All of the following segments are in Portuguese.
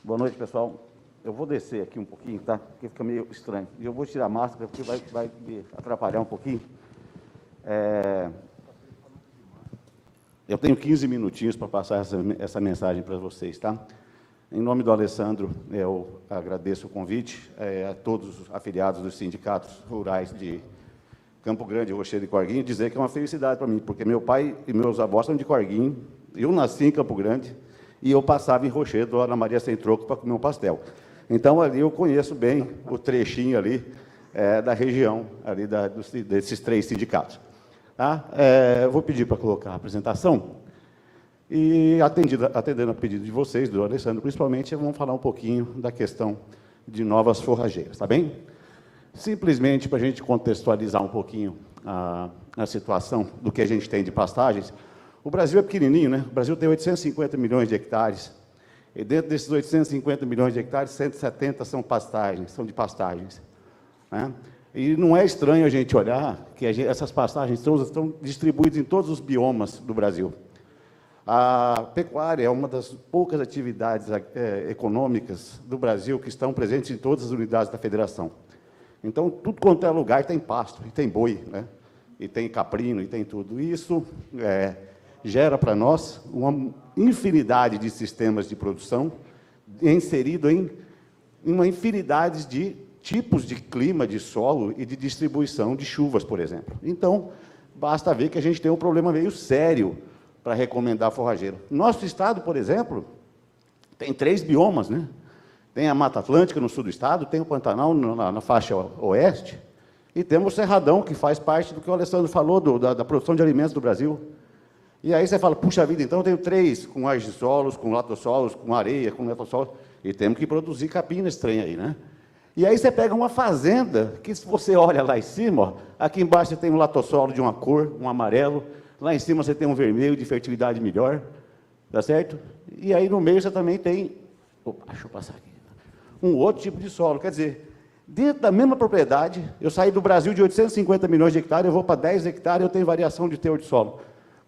Boa noite, pessoal. Eu vou descer aqui um pouquinho, tá? Porque fica meio estranho. E eu vou tirar a máscara, porque vai me atrapalhar um pouquinho. Eu tenho 15 minutinhos para passar essa mensagem para vocês, tá? Em nome do Alessandro, eu agradeço o convite a todos os afiliados dos sindicatos rurais de Campo Grande, Rochedo e Corguinho, dizer que é uma felicidade para mim, porque meu pai e meus avós são de Corguinho, eu nasci em Campo Grande e eu passava em Rochedo, lá na Maria Sem Troco, para comer um pastel. Então, ali eu conheço bem o trechinho ali da região, ali desses três sindicatos. Tá? Vou pedir para colocar a apresentação e, atendendo a pedido de vocês, do Alessandro, principalmente, vamos falar um pouquinho da questão de novas forrageiras, tá bem? Simplesmente para a gente contextualizar um pouquinho a situação do que a gente tem de pastagens. O Brasil é pequenininho, né? O Brasil tem 850 milhões de hectares, e dentro desses 850 milhões de hectares, 170 são pastagens, são de pastagens, né? E não é estranho a gente olhar que essas pastagens estão distribuídas em todos os biomas do Brasil. A pecuária é uma das poucas atividades econômicas do Brasil que estão presentes em todas as unidades da federação. Então, tudo quanto é lugar tem pasto, e tem boi, né? E tem caprino, e tem tudo. E isso gera para nós uma infinidade de sistemas de produção inserido em uma infinidade de tipos de clima, de solo e de distribuição de chuvas, por exemplo. Então, basta ver que a gente tem um problema meio sério para recomendar forrageiro. Nosso estado, por exemplo, tem 3 biomas, né? Tem a Mata Atlântica no sul do estado, tem o Pantanal na faixa oeste, e temos o Cerradão, que faz parte do que o Alessandro falou, da produção de alimentos do Brasil. E aí você fala, puxa vida, então eu tenho 3, com argissolos, com latossolos, com areia, com letossolos, e temos que produzir capim nesse trem aí, né? E aí você pega uma fazenda, que se você olha lá em cima, ó, aqui embaixo você tem um latossolo de uma cor, um amarelo, lá em cima você tem um vermelho de fertilidade melhor, tá certo? E aí no meio você também tem, opa, deixa eu passar aqui, um outro tipo de solo, quer dizer, dentro da mesma propriedade, eu saí do Brasil de 850 milhões de hectares, eu vou para 10 hectares, eu tenho variação de teor de solo.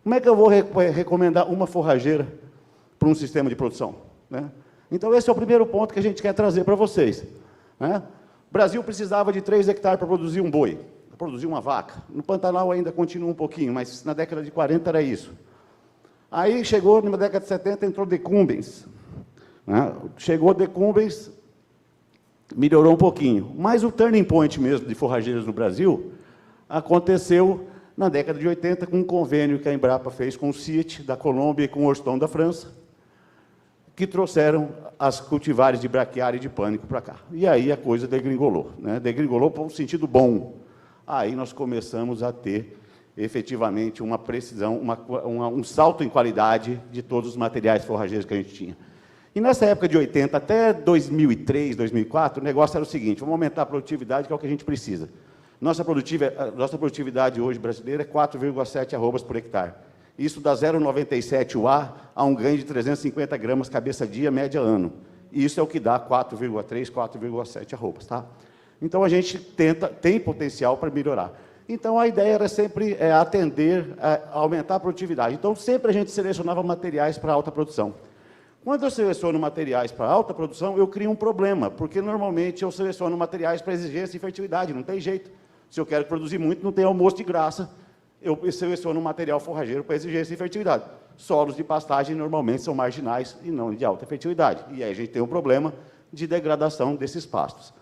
Como é que eu vou recomendar uma forrageira para um sistema de produção, né? Então, esse é o primeiro ponto que a gente quer trazer para vocês, né? O Brasil precisava de 3 hectares para produzir um boi, para produzir uma vaca. No Pantanal ainda continua um pouquinho, mas na década de 40 era isso. Aí chegou, na década de 70, entrou decumbens, né? Chegou decumbens, melhorou um pouquinho. Mas o turning point mesmo de forrageiras no Brasil aconteceu na década de 80, com um convênio que a Embrapa fez com o CIET da Colômbia e com o Orston da França, que trouxeram as cultivares de braquiária e de pânico para cá. E aí a coisa degringolou, né? Degringolou para um sentido bom. Aí nós começamos a ter, efetivamente, uma precisão, um salto em qualidade de todos os materiais forrageiros que a gente tinha. E nessa época de 80 até 2003, 2004, o negócio era o seguinte, vamos aumentar a produtividade, que é o que a gente precisa. Nossa produtividade hoje brasileira é 4,7 arrobas por hectare. Isso dá 0,97 UA a um ganho de 350 gramas cabeça dia, média ano. Isso é o que dá 4,3, 4,7 arrobas, tá? Então, a gente tem potencial para melhorar. Então, a ideia era sempre atender, aumentar a produtividade. Então, sempre a gente selecionava materiais para alta produção. Quando eu seleciono materiais para alta produção, eu crio um problema, porque, normalmente, eu seleciono materiais para exigência e fertilidade, não tem jeito. Se eu quero produzir muito, não tem almoço de graça, eu seleciono um material forrageiro para exigência e fertilidade. Solos de pastagem, normalmente, são marginais e não de alta fertilidade. E aí a gente tem um problema de degradação desses pastos.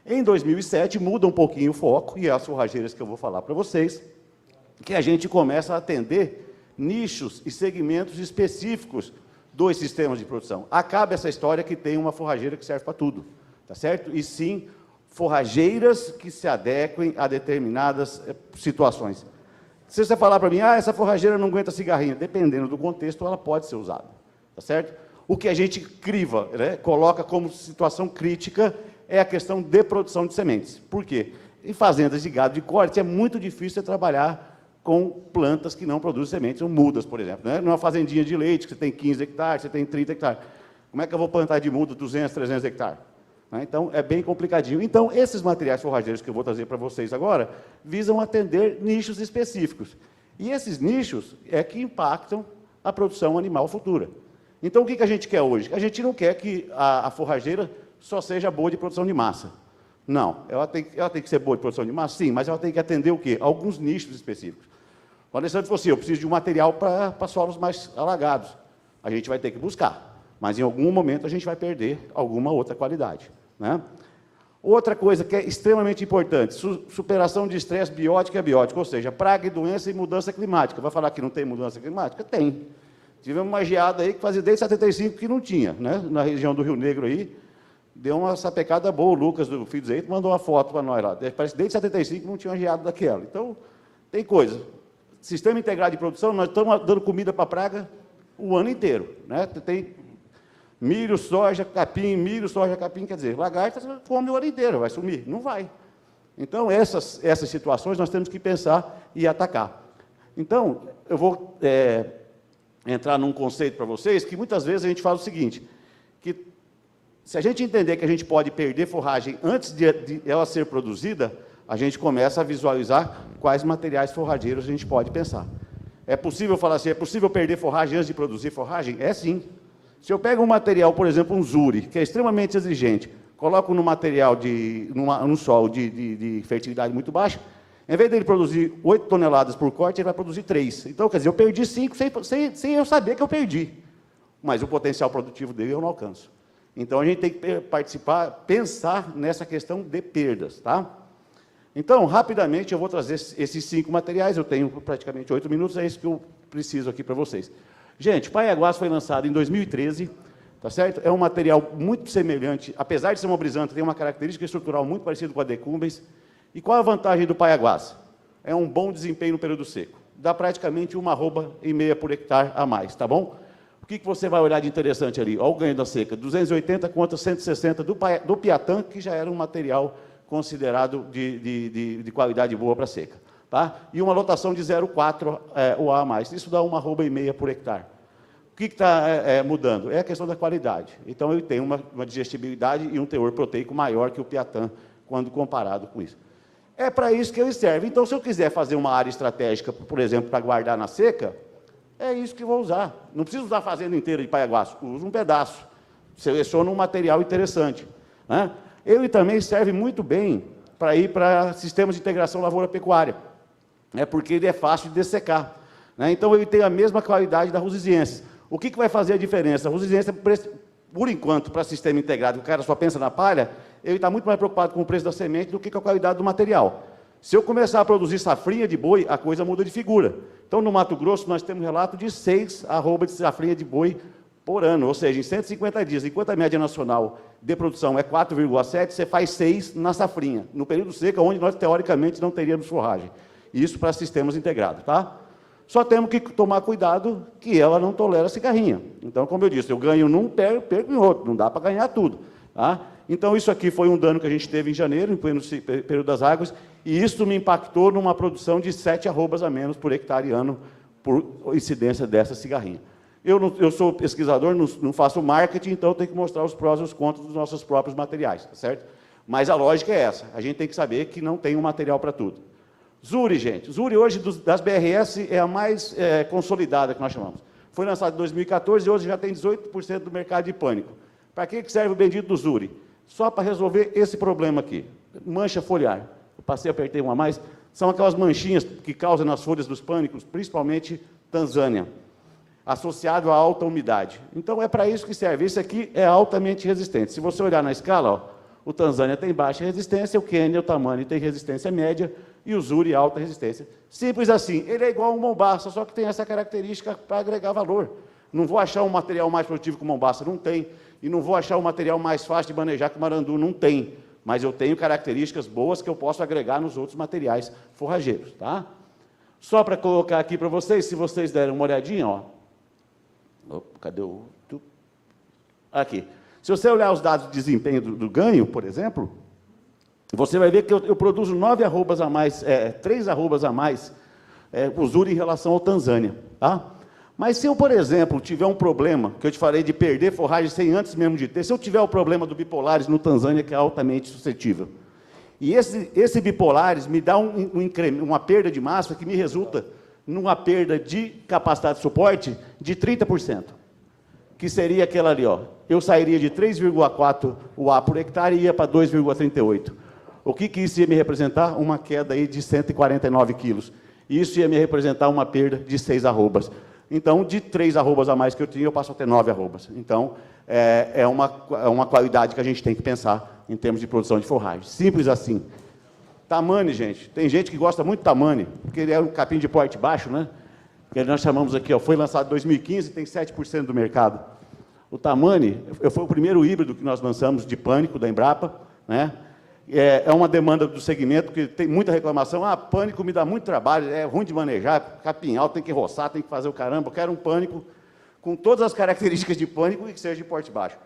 Em 2007, muda um pouquinho o foco, e é as forrageiras que eu vou falar para vocês, que a gente começa a atender nichos e segmentos específicos dos sistemas de produção. Acaba essa história que tem uma forrageira que serve para tudo, tá certo? E sim, forrageiras que se adequem a determinadas situações. Se você falar para mim, essa forrageira não aguenta cigarrinho, dependendo do contexto, ela pode ser usada, tá certo? O que a gente criva, né, coloca como situação crítica é a questão de produção de sementes. Por quê? Em fazendas de gado de corte é muito difícil trabalhar com plantas que não produzem sementes, ou mudas, por exemplo, né? Numa fazendinha de leite, que você tem 15 hectares, você tem 30 hectares. Como é que eu vou plantar de muda 200, 300 hectares? Então, é bem complicadinho. Então, esses materiais forrageiros que eu vou trazer para vocês agora, visam atender nichos específicos. E esses nichos é que impactam a produção animal futura. Então, o que a gente quer hoje? A gente não quer que a forrageira só seja boa de produção de massa. Não, ela tem que ser boa de produção de massa, sim, mas ela tem que atender o quê? Alguns nichos específicos. O Alessandro falou assim, eu preciso de um material para solos mais alagados. A gente vai ter que buscar, mas em algum momento a gente vai perder alguma outra qualidade, né? Outra coisa que é extremamente importante, superação de estresse biótico e abiótico, ou seja, praga e doença e mudança climática. Vai falar que não tem mudança climática? Tem. Tivemos uma geada aí que fazia desde 75 que não tinha, né? Na região do Rio Negro aí, deu uma sapecada boa, o Lucas do Filho do Zeito mandou uma foto para nós lá. Parece que desde 75 não tinha uma geada daquela. Então, tem coisa. Sistema integrado de produção, nós estamos dando comida para a praga o ano inteiro, né? Tem milho, soja, capim, quer dizer, lagarta come o ano inteiro, vai sumir? Não vai. Então, essas situações nós temos que pensar e atacar. Então, eu vou entrar num conceito para vocês, que muitas vezes a gente fala o seguinte, que se a gente entender que a gente pode perder forragem antes de ela ser produzida, a gente começa a visualizar quais materiais forrageiros a gente pode pensar. É possível falar assim, é possível perder forragem antes de produzir forragem? É sim. Se eu pego um material, por exemplo, um Zuri, que é extremamente exigente, coloco no material, num solo de fertilidade muito baixa, em vez dele produzir 8 toneladas por corte, ele vai produzir 3. Então, quer dizer, eu perdi 5 sem eu saber que eu perdi. Mas o potencial produtivo dele eu não alcanço. Então, a gente tem que pensar nessa questão de perdas, tá? Então, rapidamente, eu vou trazer esses 5 materiais, eu tenho praticamente 8 minutos, é isso que eu preciso aqui para vocês. Gente, Paiaguás foi lançado em 2013, tá certo? É um material muito semelhante, apesar de ser mobilizante, tem uma característica estrutural muito parecida com a decumbens. E qual a vantagem do Paiaguás? É um bom desempenho no período seco. Dá praticamente 1,5 arroba por hectare a mais, tá bom? O que você vai olhar de interessante ali? Olha o ganho da seca, 280 contra 160 do Piatã, que já era um material considerado de qualidade boa para seca. Tá? E uma lotação de 0,4 UA a mais. Isso dá 1,5 arroba por hectare. O que está mudando? É a questão da qualidade. Então, ele tem uma digestibilidade e um teor proteico maior que o Piatã, quando comparado com isso. É para isso que ele serve. Então, se eu quiser fazer uma área estratégica, por exemplo, para guardar na seca, é isso que vou usar. Não preciso usar a fazenda inteira de Paiaguás, uso um pedaço. Seleciono um material interessante, né? Ele também serve muito bem para ir para sistemas de integração lavoura-pecuária, porque ele é fácil de dessecar, né? Então, ele tem a mesma qualidade da Rusiziensis. O que vai fazer a diferença? A Rusiziensis, por enquanto, para sistema integrado, o cara só pensa na palha, ele está muito mais preocupado com o preço da semente do que com a qualidade do material. Se eu começar a produzir safrinha de boi, a coisa muda de figura. Então, no Mato Grosso, nós temos um relato de 6 arrobas de safrinha de boi por ano, ou seja, em 150 dias. Enquanto a média nacional de produção é 4,7, você faz 6 na safrinha, no período seco, onde nós, teoricamente, não teríamos forragem. Isso para sistemas integrados, tá? Só temos que tomar cuidado que ela não tolera cigarrinha. Então, como eu disse, eu ganho num, perco em outro, não dá para ganhar tudo, tá? Então, isso aqui foi um dano que a gente teve em janeiro, no período das águas, e isso me impactou numa produção de 7 arrobas a menos por hectare ano, por incidência dessa cigarrinha. Eu sou pesquisador, não faço marketing, então eu tenho que mostrar os prós e os contras dos nossos próprios materiais, tá certo? Mas a lógica é essa, a gente tem que saber que não tem um material para tudo. Zuri, gente, Zuri hoje das BRS é a mais consolidada que nós chamamos. Foi lançado em 2014 e hoje já tem 18% do mercado de pânico. Para que serve o bendito do Zuri? Só para resolver esse problema aqui, mancha foliar. Eu passei, apertei uma a mais, são aquelas manchinhas que causam nas folhas dos pânicos, principalmente Tanzânia, associado à alta umidade. Então, é para isso que serve. Esse aqui é altamente resistente. Se você olhar na escala, ó, o Tanzânia tem baixa resistência, o Quênia, o Tamani, tem resistência média, e o Zuri, alta resistência. Simples assim. Ele é igual a um Mombaça, só que tem essa característica para agregar valor. Não vou achar um material mais produtivo que o Mombaça, não tem. E não vou achar um material mais fácil de manejar que o Marandu, não tem. Mas eu tenho características boas que eu posso agregar nos outros materiais forrageiros, tá? Só para colocar aqui para vocês, se vocês derem uma olhadinha, ó. Opa, cadê o... Aqui. Se você olhar os dados de desempenho do ganho, por exemplo, você vai ver que eu produzo 9 arrobas a mais, 3 arrobas a mais, o Zuri em relação ao Tanzânia, tá? Mas se eu, por exemplo, tiver um problema, que eu te falei de perder forragem sem antes mesmo de ter, se eu tiver o problema do bipolares no Tanzânia, que é altamente suscetível, e esse bipolares me dá uma perda de massa que me resulta numa perda de capacidade de suporte de 30%. que seria aquela ali, ó. Eu sairia de 3,4 UA por hectare e ia para 2,38. O que isso ia me representar? Uma queda aí de 149 quilos. Isso ia me representar uma perda de 6 arrobas. Então, de 3 arrobas a mais que eu tinha, eu passo a ter 9 arrobas. Então, é uma qualidade que a gente tem que pensar em termos de produção de forragem. Simples assim. Tamane, gente. Tem gente que gosta muito de Tamane, porque ele é um capim de porte baixo, né? Que nós chamamos aqui, ó, foi lançado em 2015, tem 7% do mercado. O Tamane foi o primeiro híbrido que nós lançamos de pânico da Embrapa, né? É uma demanda do segmento, que tem muita reclamação. Ah, pânico me dá muito trabalho, é ruim de manejar, capim alto, tem que roçar, tem que fazer o caramba. Eu quero um pânico com todas as características de pânico e que seja de porte baixo.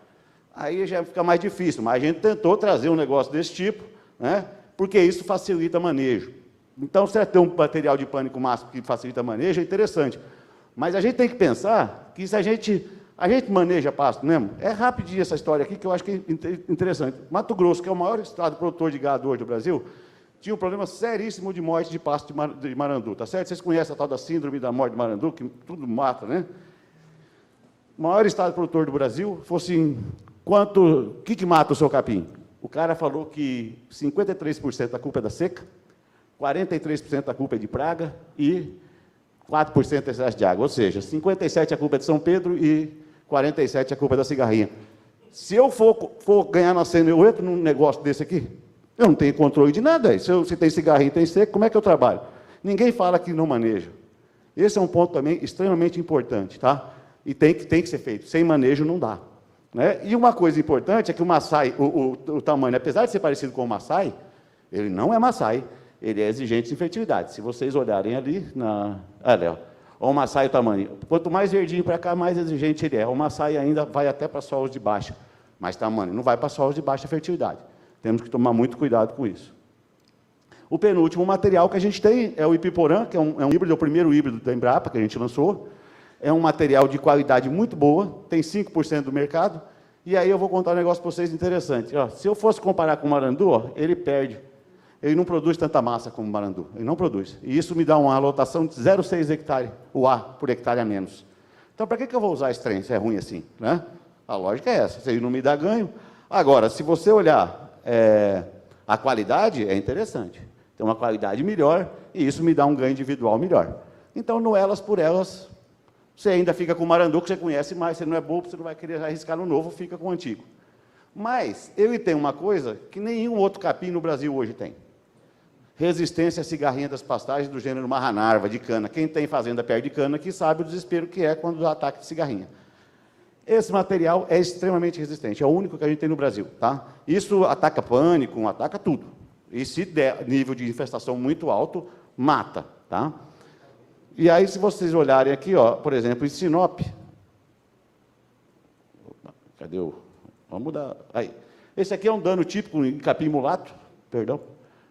Aí já fica mais difícil, mas a gente tentou trazer um negócio desse tipo, né? Porque isso facilita manejo. Então, se ter um material de pânico máximo que facilita manejo, é interessante. Mas a gente tem que pensar que se a gente maneja pasto mesmo, é rapidinho essa história aqui, que eu acho que é interessante. Mato Grosso, que é o maior estado produtor de gado hoje do Brasil, tinha um problema seríssimo de morte de pasto de marandu, tá certo? Vocês conhecem a tal da síndrome da morte de marandu, que tudo mata, né? O maior estado produtor do Brasil, fosse o que mata o seu capim? O cara falou que 53% da culpa é da seca, 43% da culpa é de praga e 4% é excesso de água. Ou seja, 57% a culpa é de São Pedro e 47% a culpa é da cigarrinha. Se eu for ganhar na cena, eu entro num negócio desse aqui, eu não tenho controle de nada. Se tem cigarrinha e tem seca, como é que eu trabalho? Ninguém fala que não maneja. Esse é um ponto também extremamente importante, tá? E tem que ser feito. Sem manejo não dá. Né? E uma coisa importante é que o Maasai, o tamanho, apesar de ser parecido com o Maasai, ele não é Maasai, ele é exigente em fertilidade. Se vocês olharem ali, olha, o Maasai, o tamanho. Quanto mais verdinho para cá, mais exigente ele é. O Maasai ainda vai até para solos de baixa, mas tamanho não vai para solos de baixa fertilidade. Temos que tomar muito cuidado com isso. O penúltimo material que a gente tem é o Ipiporã, que é um híbrido, é o primeiro híbrido da Embrapa que a gente lançou. É um material de qualidade muito boa, tem 5% do mercado, e aí eu vou contar um negócio para vocês interessante. Ó, se eu fosse comparar com o marandu, ó, ele perde. Ele não produz tanta massa como o marandu, ele não produz. E isso me dá uma lotação de 0,6 hectare, UA por hectare a menos. Então, para que eu vou usar esse trem, se é ruim assim? Né? A lógica é essa, se ele não me dá ganho. Agora, se você olhar a qualidade, é interessante. Tem uma qualidade melhor, e isso me dá um ganho individual melhor. Então, no elas por elas, você ainda fica com o marandu, que você conhece mais, você não é bobo, você não vai querer arriscar no novo, fica com o antigo. Mas ele tem uma coisa que nenhum outro capim no Brasil hoje tem. Resistência à cigarrinha das pastagens do gênero marranarva, de cana. Quem tem fazenda perto de cana aqui sabe o desespero que é quando dá ataque de cigarrinha. Esse material é extremamente resistente, é o único que a gente tem no Brasil. Tá? Isso ataca pânico, ataca tudo. E se der nível de infestação muito alto, mata. Tá? E aí, se vocês olharem aqui, ó, por exemplo, em Sinop, cadê o... Vamos mudar. Aí. Esse aqui é um dano típico em capim mulato, perdão.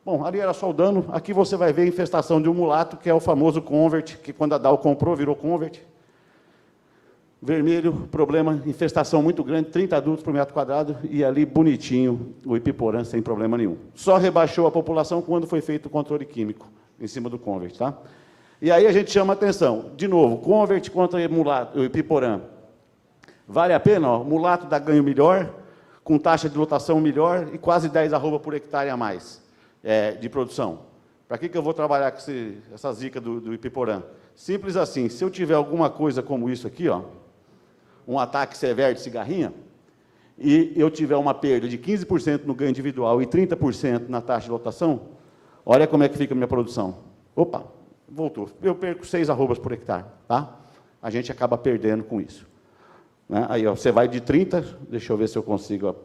Bom, ali era só o dano. Aqui você vai ver a infestação de um mulato, que é o famoso convert, que quando a Dow comprou, virou convert. Vermelho, problema, infestação muito grande, 30 adultos por metro quadrado, e ali bonitinho, o Ipiporã sem problema nenhum. Só rebaixou a população quando foi feito o controle químico em cima do convert, tá? E aí a gente chama a atenção, de novo, convert contra o Ipiporã. Vale a pena? Ó, mulato dá ganho melhor, com taxa de lotação melhor e quase 10 arroba por hectare a mais de produção. Para que eu vou trabalhar com essa zica do Ipiporã? Simples assim, se eu tiver alguma coisa como isso aqui, ó, um ataque severo de cigarrinha, e eu tiver uma perda de 15% no ganho individual e 30% na taxa de lotação, olha como é que fica a minha produção. Opa! Voltou. Eu perco 6 arrobas por hectare, tá? A gente acaba perdendo com isso. Né? Aí, ó, você vai de 30, deixa eu ver se eu consigo...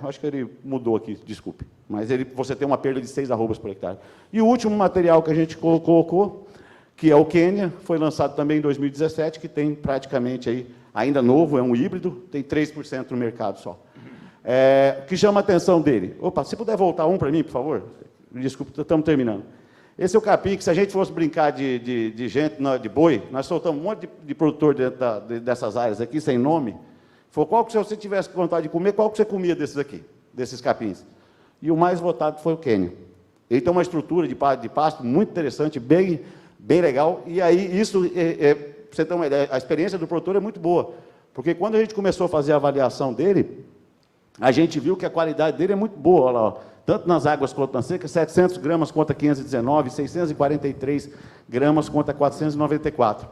acho que ele mudou aqui, desculpe. Mas você tem uma perda de 6 arrobas por hectare. E o último material que a gente colocou, que é o Quênia, foi lançado também em 2017, que tem praticamente aí, ainda novo, é um híbrido, tem 3% no mercado só. O que chama a atenção dele? Opa, se puder voltar um para mim, por favor. Desculpe, estamos terminando. Esse é o capim que, se a gente fosse brincar de gente, de boi, nós soltamos um monte de produtor dentro dessas áreas aqui, sem nome. Foi qual que, se você tivesse vontade de comer, qual que você comia desses aqui, desses capins? E o mais votado foi o Quênia. Ele tem uma estrutura de pasto muito interessante, bem legal, e aí isso, pra você ter uma ideia, a experiência do produtor é muito boa, Porque quando a gente começou a fazer a avaliação dele, a gente viu que a qualidade dele é muito boa, olha lá, ó. Tanto nas águas quanto na seca, 700 gramas contra 519, 643 gramas contra 494.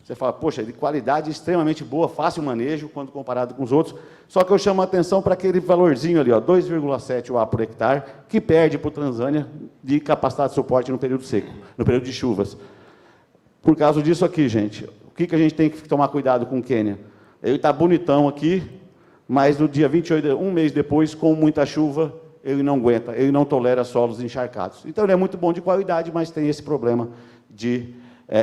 Você fala, poxa, de qualidade extremamente boa, fácil manejo, quando comparado com os outros. Só que eu chamo a atenção para aquele valorzinho ali, 2,7 UA por hectare, que perde para o Tranzânia de capacidade de suporte no período seco, no período de chuvas. Por causa disso aqui, gente, o que a gente tem que tomar cuidado com o Quênia? Ele está bonitão aqui, mas no dia 28, um mês depois, com muita chuva, ele não aguenta, ele não tolera solos encharcados. Então, ele é muito bom de qualidade, mas tem esse problema de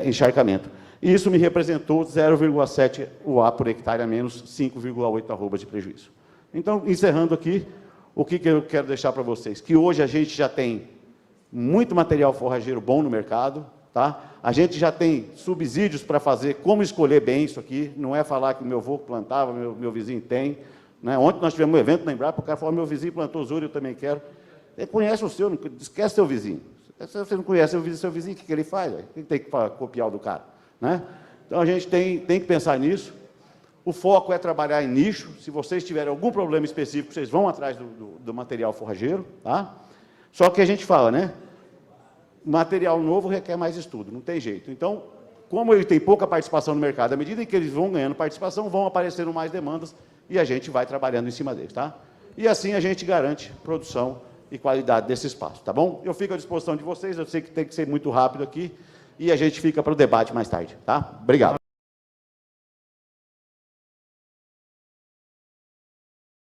encharcamento. E isso me representou 0,7 UA por hectare a menos, 5,8 arrobas de prejuízo. Então, encerrando aqui, o que eu quero deixar para vocês? Que hoje a gente já tem muito material forrageiro bom no mercado, tá? A gente já tem subsídios para fazer como escolher bem isso aqui, não é falar que o meu avô plantava, meu vizinho tem. Né? Ontem nós tivemos um evento na Embrapa, o cara falou, meu vizinho plantou zuro, eu também quero. Ele conhece o seu, não esquece seu vizinho. Se você não conhece seu vizinho, o que ele faz? Ele tem que copiar o do cara. Né? Então, a gente tem que pensar nisso. O foco é trabalhar em nicho. Se vocês tiverem algum problema específico, vocês vão atrás do material forrageiro. Tá? Só que a gente fala, né? Material novo requer mais estudo, não tem jeito. Então, como ele tem pouca participação no mercado, à medida em que eles vão ganhando participação, vão aparecendo mais demandas e a gente vai trabalhando em cima deles. Tá? E assim a gente garante produção e qualidade desse espaço. Tá bom? Eu fico à disposição de vocês, eu sei que tem que ser muito rápido aqui, e a gente fica para o debate mais tarde. Tá? Obrigado.